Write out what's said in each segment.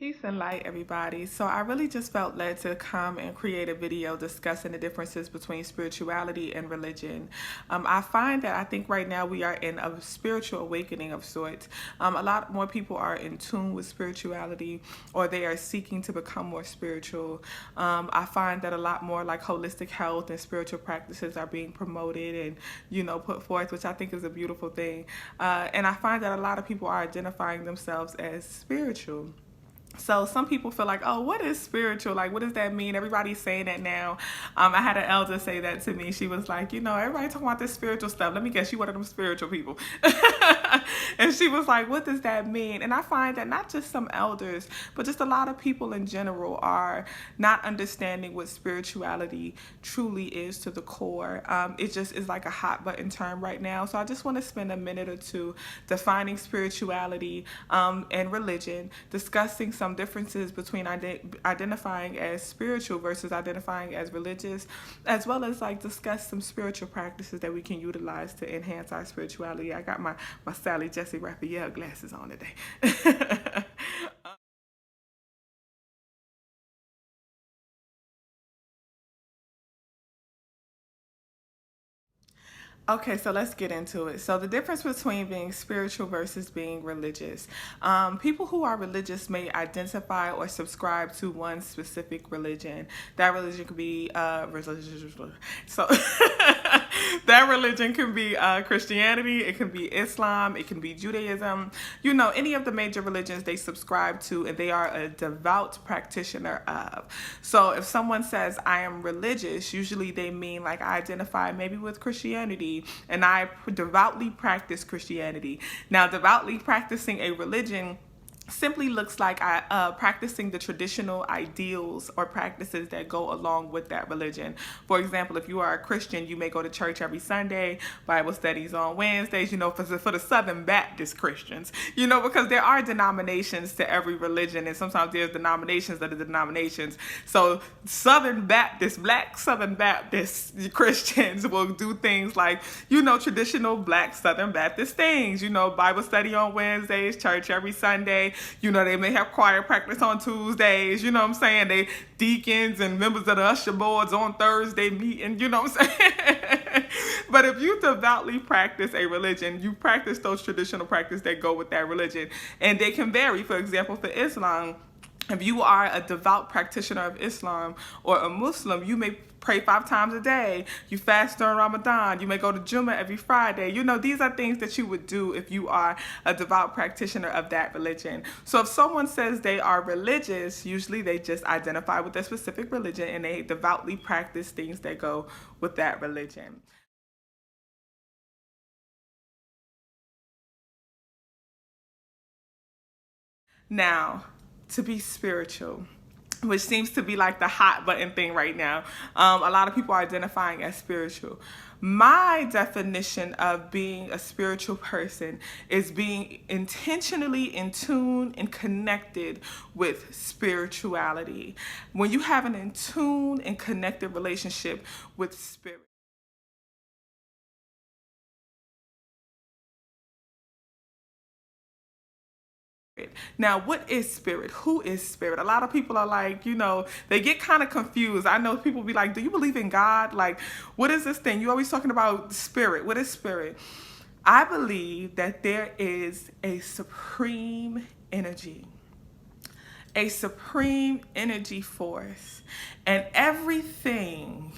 Peace and light, everybody. So I really just felt led to come and create a video discussing the differences between spirituality and religion. I find that I think right now we are in a spiritual awakening of sorts. A lot more people are in tune with spirituality, or they are seeking to become more spiritual. I find that a lot more like holistic health and spiritual practices are being promoted and put forth, which I think is a beautiful thing. And I find that a lot of people are identifying themselves as spiritual. So some people feel like, oh, what is spiritual? Like, what does that mean? Everybody's saying that now. I had an elder say that to me. She was like, everybody talking about this spiritual stuff. Let me guess, you one of them spiritual people. And she was like, what does that mean? And I find that not just some elders, but just a lot of people in general are not understanding what spirituality truly is to the core. It just is like a hot button term right now. So I just want to spend a minute or two defining spirituality and religion, discussing some differences between identifying as spiritual versus identifying as religious, as well as like discuss some spiritual practices that we can utilize to enhance our spirituality. I got my Sally Jesse Raphael glasses on today. Okay, so let's get into it. So the difference between being spiritual versus being religious. People who are religious may identify or subscribe to one specific religion. That religion could be so that religion can be Christianity, it can be Islam, it can be Judaism. Any of the major religions they subscribe to and they are a devout practitioner of. So if someone says, I am religious, usually they mean like I identify maybe with Christianity and I devoutly practice Christianity. Now, devoutly practicing a religion simply looks like practicing the traditional ideals or practices that go along with that religion. For example, if you are a Christian, you may go to church every Sunday, Bible studies on Wednesdays, for the Southern Baptist Christians, because there are denominations to every religion, and sometimes there's denominations that are denominations. So Black Southern Baptist Christians will do things like, traditional Black Southern Baptist things, Bible study on Wednesdays, church every Sunday. They may have choir practice on Tuesdays, They deacons and members of the usher boards on Thursday meeting, But if you devoutly practice a religion, you practice those traditional practices that go with that religion. And they can vary. For example, for Islam, if you are a devout practitioner of Islam or a Muslim, you may pray 5 times a day. You fast during Ramadan. You may go to Jummah every Friday. These are things that you would do if you are a devout practitioner of that religion. So if someone says they are religious, usually they just identify with their specific religion and they devoutly practice things that go with that religion. Now, to be spiritual, which seems to be like the hot button thing right now. A lot of people are identifying as spiritual. My definition of being a spiritual person is being intentionally in tune and connected with spirituality. When you have an in tune and connected relationship with spirit. Now, what is spirit? Who is spirit? A lot of people are like, they get kind of confused. I know people be like, do you believe in God? Like, what is this thing? You're always talking about spirit. What is spirit? I believe that there is a supreme energy, force, and everything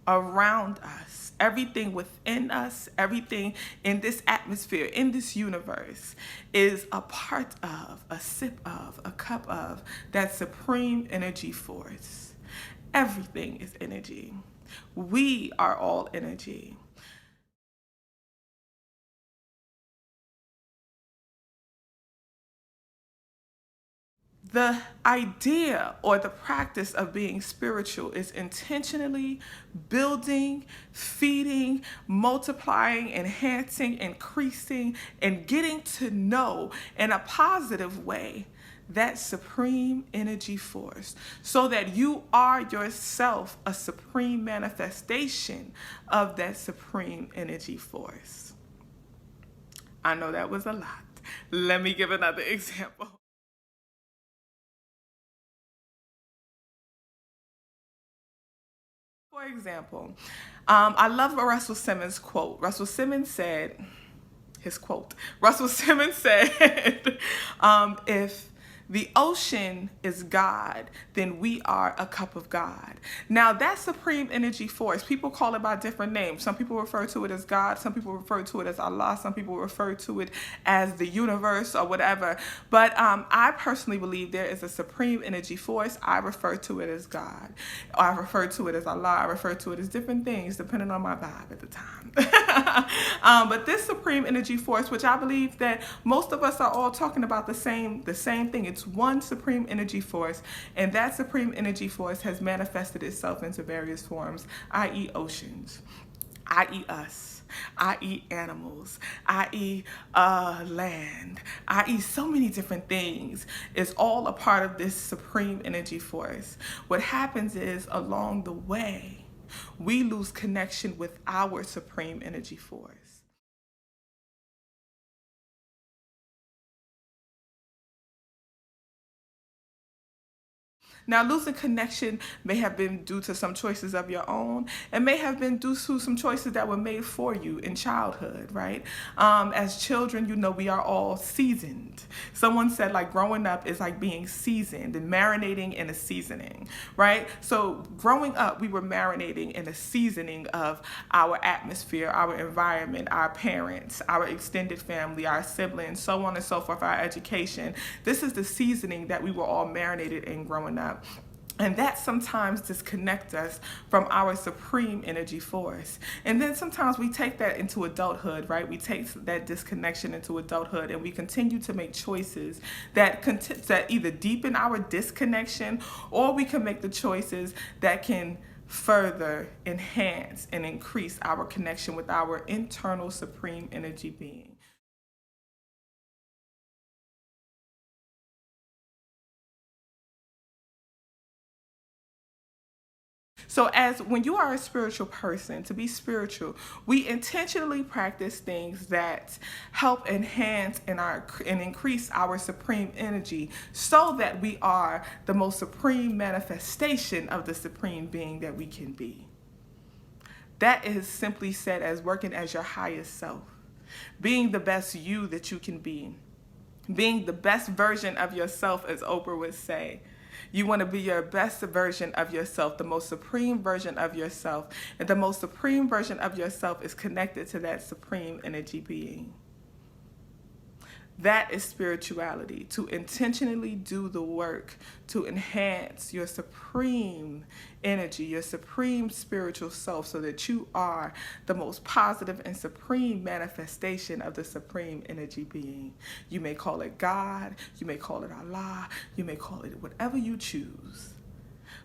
around us, everything within us, everything in this atmosphere, in this universe, is a part of, a sip of, a cup of that supreme energy force. Everything is energy. We are all energy. The idea or the practice of being spiritual is intentionally building, feeding, multiplying, enhancing, increasing, and getting to know in a positive way that supreme energy force so that you are yourself a supreme manifestation of that supreme energy force. I know that was a lot. Let me give another example. example, I love a Russell Simmons quote. Russell Simmons said, if the ocean is God, then we are a cup of God. Now, that supreme energy force, people call it by different names. Some people refer to it as God. Some people refer to it as Allah. Some people refer to it as the universe or whatever. But I personally believe there is a supreme energy force. I refer to it as God. I refer to it as Allah. I refer to it as different things depending on my vibe at the time. But this supreme energy force, which I believe that most of us are all talking about the same thing. It's one supreme energy force, and that supreme energy force has manifested itself into various forms, i.e. oceans, i.e. us, i.e. animals, i.e. land, i.e. so many different things. Is all a part of this supreme energy force. What happens is, along the way, we lose connection with our supreme energy force. Now, losing connection may have been due to some choices of your own. It may have been due to some choices that were made for you in childhood, right? As children, we are all seasoned. Someone said, like, growing up is like being seasoned and marinating in a seasoning, right? So growing up, we were marinating in a seasoning of our atmosphere, our environment, our parents, our extended family, our siblings, so on and so forth, our education. This is the seasoning that we were all marinated in growing up. And that sometimes disconnects us from our supreme energy force. And then sometimes we take that into adulthood, right? We take that disconnection into adulthood, and we continue to make choices that either deepen our disconnection, or we can make the choices that can further enhance and increase our connection with our internal supreme energy being. So when you are a spiritual person, to be spiritual, we intentionally practice things that help enhance and increase our supreme energy, so that we are the most supreme manifestation of the supreme being that we can be. That is simply said as working as your highest self, being the best you that you can be, being the best version of yourself, as Oprah would say. You want to be your best version of yourself, the most supreme version of yourself. And the most supreme version of yourself is connected to that supreme energy being. That is spirituality, to intentionally do the work to enhance your supreme energy, your supreme spiritual self, so that you are the most positive and supreme manifestation of the supreme energy being. You may call it God, you may call it Allah, you may call it whatever you choose.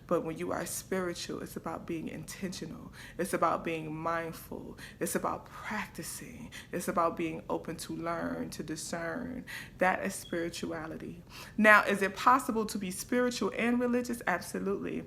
But when you are spiritual, it's about being intentional. It's about being mindful. It's about practicing. It's about being open to learn, to discern. That is spirituality. Now, is it possible to be spiritual and religious? Absolutely.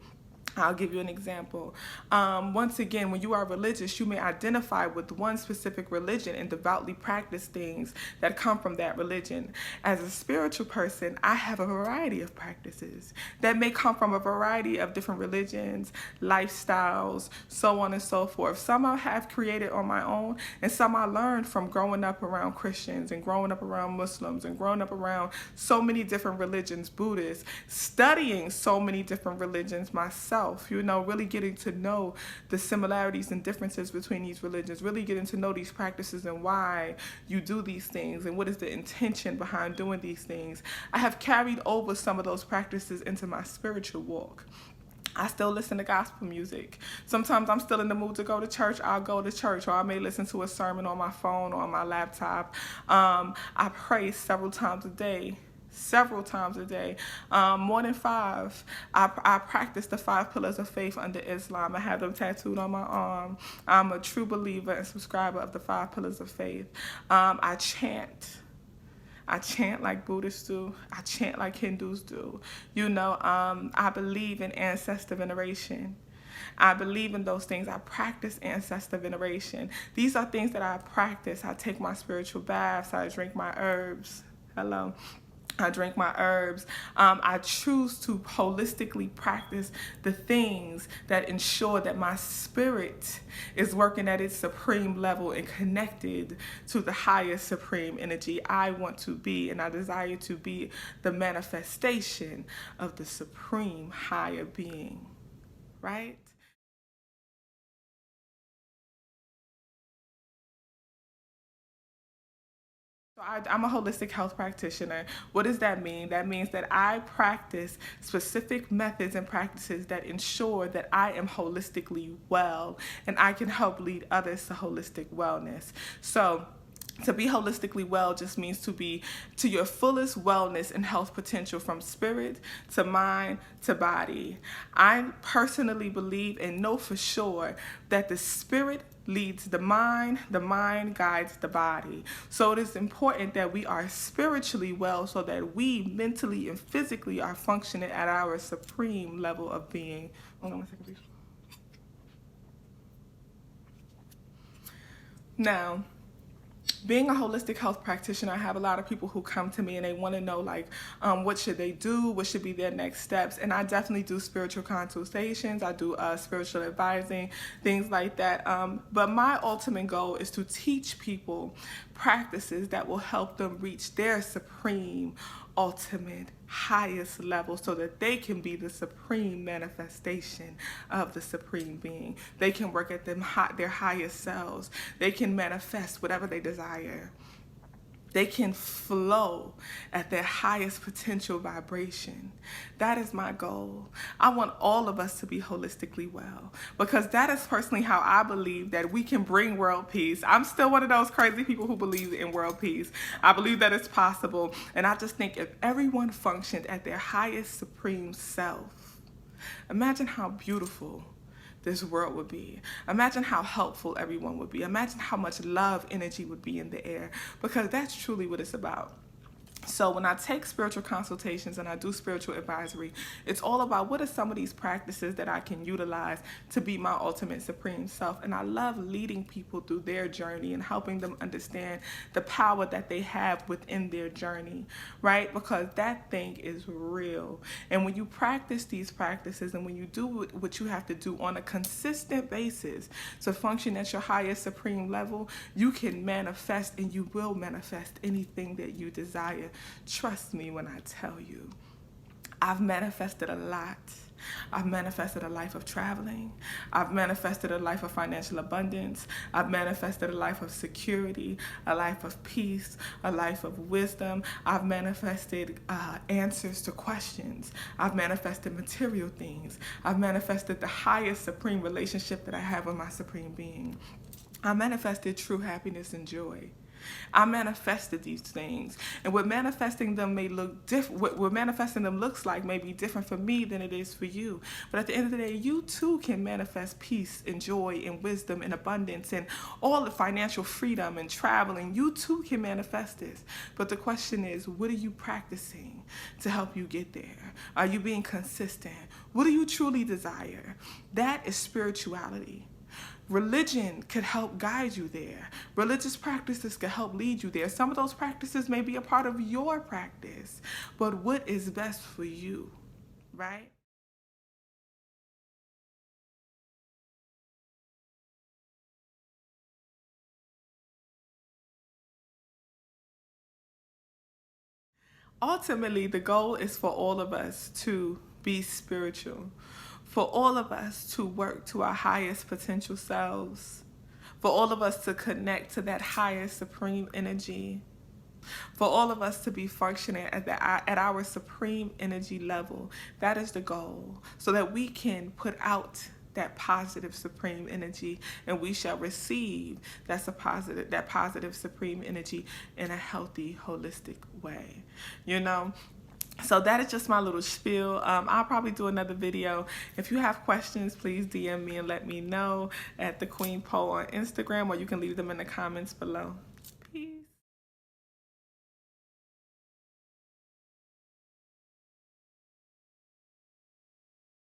I'll give you an example. Once again, when you are religious, you may identify with one specific religion and devoutly practice things that come from that religion. As a spiritual person, I have a variety of practices that may come from a variety of different religions, lifestyles, so on and so forth. Some I have created on my own, and some I learned from growing up around Christians and growing up around Muslims and growing up around so many different religions, Buddhists, studying so many different religions myself. Really getting to know the similarities and differences between these religions, really getting to know these practices and why you do these things and what is the intention behind doing these things. I have carried over some of those practices into my spiritual walk. I still listen to gospel music. Sometimes I'm still in the mood to go to church. I'll go to church, or I may listen to a sermon on my phone or on my laptop. I pray several times a day. More than 5. I practice the 5 pillars of faith under Islam. I have them tattooed on my arm. I'm a true believer and subscriber of the 5 pillars of faith. I chant like Buddhists do. I chant like Hindus do. I believe in ancestor veneration. I believe in those things. I practice ancestor veneration. These are things that I practice. I take my spiritual baths. I drink my herbs. Hello. I drink my herbs. I choose to holistically practice the things that ensure that my spirit is working at its supreme level and connected to the highest supreme energy. I want to be, and I desire to be, the manifestation of the supreme higher being, right? So I'm a holistic health practitioner. What does that mean? That means that I practice specific methods and practices that ensure that I am holistically well and I can help lead others to holistic wellness. So to be holistically well just means to be to your fullest wellness and health potential, from spirit to mind to body. I personally believe and know for sure that the spirit leads the mind guides the body. So it is important that we are spiritually well so that we mentally and physically are functioning at our supreme level of being. Hold on one second, please. Now, being a holistic health practitioner, I have a lot of people who come to me and they want to know, like, what should they do? What should be their next steps? And I definitely do spiritual consultations. I do spiritual advising, things like that. But my ultimate goal is to teach people practices that will help them reach their supreme, ultimate, highest level so that they can be the supreme manifestation of the supreme being. They can work at their highest selves. They can manifest whatever they desire. They can flow at their highest potential vibration. That is my goal. I want all of us to be holistically well, because that is personally how I believe that we can bring world peace. I'm still one of those crazy people who believe in world peace. I believe that it's possible. And I just think if everyone functioned at their highest supreme self, imagine how beautiful this world would be. Imagine how helpful everyone would be. Imagine how much love energy would be in the air, because that's truly what it's about. So when I take spiritual consultations and I do spiritual advisory, it's all about what are some of these practices that I can utilize to be my ultimate supreme self. And I love leading people through their journey and helping them understand the power that they have within their journey, right? Because that thing is real. And when you practice these practices and when you do what you have to do on a consistent basis to function at your highest supreme level, you can manifest, and you will manifest anything that you desire. Trust me when I tell you, I've manifested a lot. I've manifested a life of traveling. I've manifested a life of financial abundance. I've manifested a life of security, a life of peace, a life of wisdom. I've manifested answers to questions. I've manifested material things. I've manifested the highest supreme relationship that I have with my supreme being. I manifested true happiness and joy. I manifested these things, and what manifesting them may look different. What manifesting them looks like may be different for me than it is for you. But at the end of the day, you too can manifest peace and joy and wisdom and abundance and all the financial freedom and traveling. You too can manifest this. But the question is, what are you practicing to help you get there? Are you being consistent? What do you truly desire? That is spirituality. Religion could help guide you there. Religious practices could help lead you there. Some of those practices may be a part of your practice, but what is best for you, right? Ultimately, the goal is for all of us to be spiritual, for all of us to work to our highest potential selves, for all of us to connect to that higher supreme energy, for all of us to be functioning at our supreme energy level. That is the goal, so that we can put out that positive supreme energy, and we shall receive that positive supreme energy in a healthy, holistic way. You know, so that is just my little spiel. I'll probably do another video. If you have questions, please DM me and let me know at the Queen Poe on Instagram, or you can leave them in the comments below.